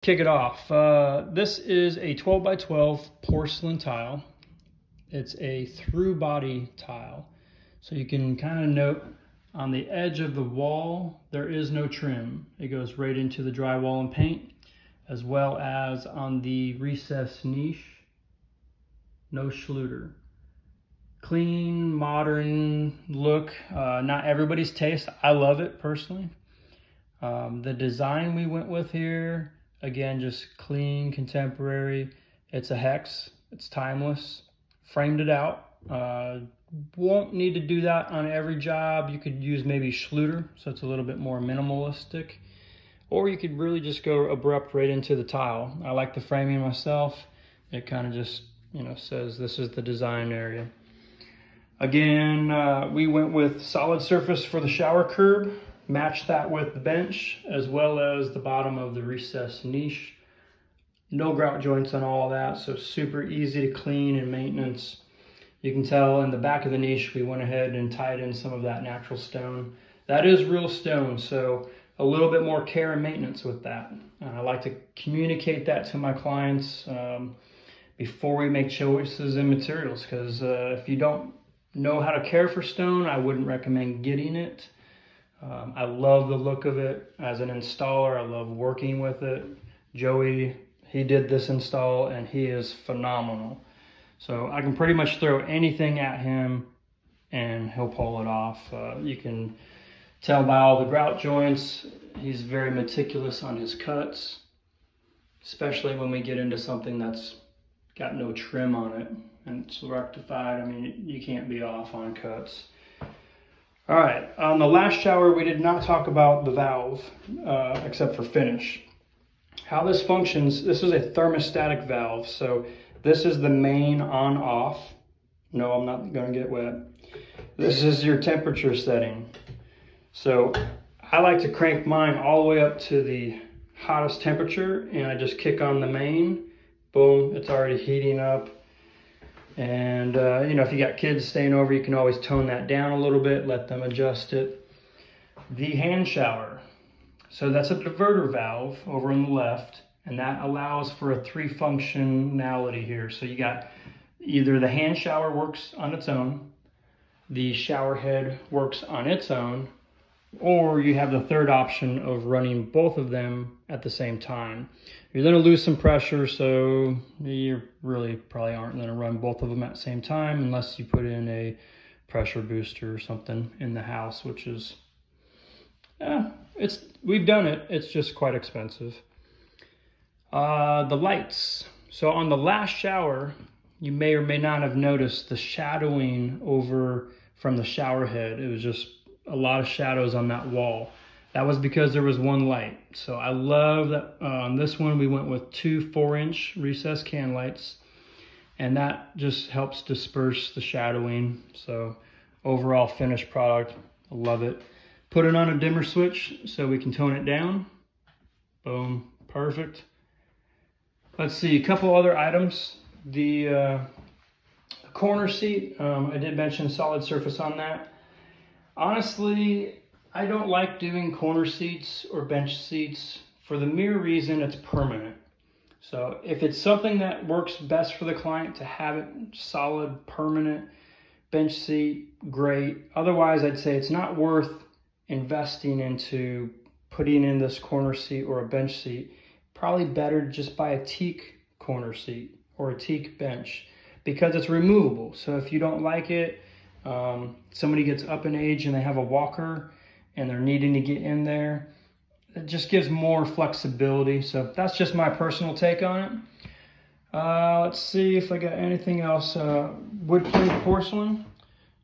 Kick it off. This is a 12 by 12 porcelain tile. It's a through body tile. So you can kind of note on the edge of the wall, there is no trim. It goes right into the drywall and paint, as well as on the recessed niche, no schluter. Clean, modern look. Not everybody's taste. I love it personally. The design we went with here, again, just clean, contemporary. It's a hex, it's timeless. Framed it out. Won't need to do that on every job. You could use maybe schluter, so it's a little bit more minimalistic. Or you could really just go abrupt right into the tile. I like the framing myself. It kind of just, says this is the design area. Again, we went with solid surface for the shower curb. Match that with the bench as well as the bottom of the recessed niche. No grout joints on all of that, so super easy to clean and maintenance. You can tell in the back of the niche we went ahead and tied in some of that natural stone. That is real stone, so a little bit more care and maintenance with that. I like to communicate that to my clients before we make choices in materials, because if you don't know how to care for stone, I wouldn't recommend getting it. I love the look of it as an installer. I love working with it. Joey, he did this install and he is phenomenal. So I can pretty much throw anything at him and he'll pull it off. You can tell by all the grout joints, he's very meticulous on his cuts, especially when we get into something that's got no trim on it and it's rectified. I mean, you can't be off on cuts. All right, on the last shower, we did not talk about the valve, except for finish. How this functions, this is a thermostatic valve. So this is the main on-off. No, I'm not gonna get wet. This is your temperature setting. So I like to crank mine all the way up to the hottest temperature and I just kick on the main. Boom, it's already heating up. And if you got kids staying over, you can always tone that down a little bit, let them adjust it. The hand shower. So that's a diverter valve over on the left, and that allows for a 3 functionality here. So you got either the hand shower works on its own, the shower head works on its own, or you have the third option of running both of them at the same time. You're going to lose some pressure, so you really probably aren't going to run both of them at the same time unless you put in a pressure booster or something in the house, which is, we've done it. It's just quite expensive. The lights. So on the last shower, you may or may not have noticed the shadowing over from the shower head. It was just a lot of shadows on that wall. That was because there was one light. So I love that on this one we went with 2 4-inch recessed can lights, and that just helps disperse the shadowing. So overall finished product, I love it. Put it on a dimmer switch so we can tone it down. Boom, perfect. Let's see, a couple other items. The corner seat, I did mention solid surface on that. Honestly, I don't like doing corner seats or bench seats for the mere reason it's permanent. So if it's something that works best for the client to have it solid, permanent bench seat, great. Otherwise, I'd say it's not worth investing into putting in this corner seat or a bench seat. Probably better to just buy a teak corner seat or a teak bench because it's removable. So if you don't like it, somebody gets up in age and they have a walker and they're needing to get in there, it just gives more flexibility. So that's just my personal take on it. Let's see if I got anything else. Wood plank porcelain.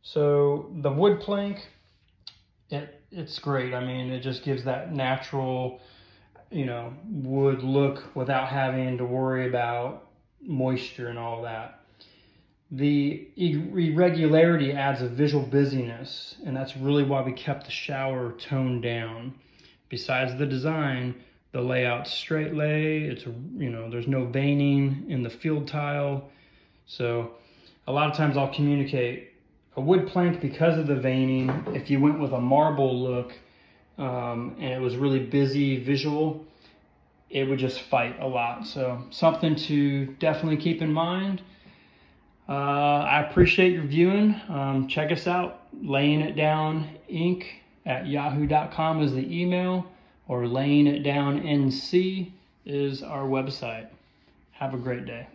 So the wood plank, it's great. I mean, it just gives that natural, wood look without having to worry about moisture and all that. The irregularity adds a visual busyness, and that's really why we kept the shower toned down. Besides the design, the layout's straight lay. It's there's no veining in the field tile. So a lot of times I'll communicate a wood plank because of the veining. If you went with a marble look and it was really busy visual, it would just fight a lot. So something to definitely keep in mind. I appreciate your viewing. Check us out. layingitdowninc@yahoo.com is the email, or layingitdownnc is our website. Have a great day.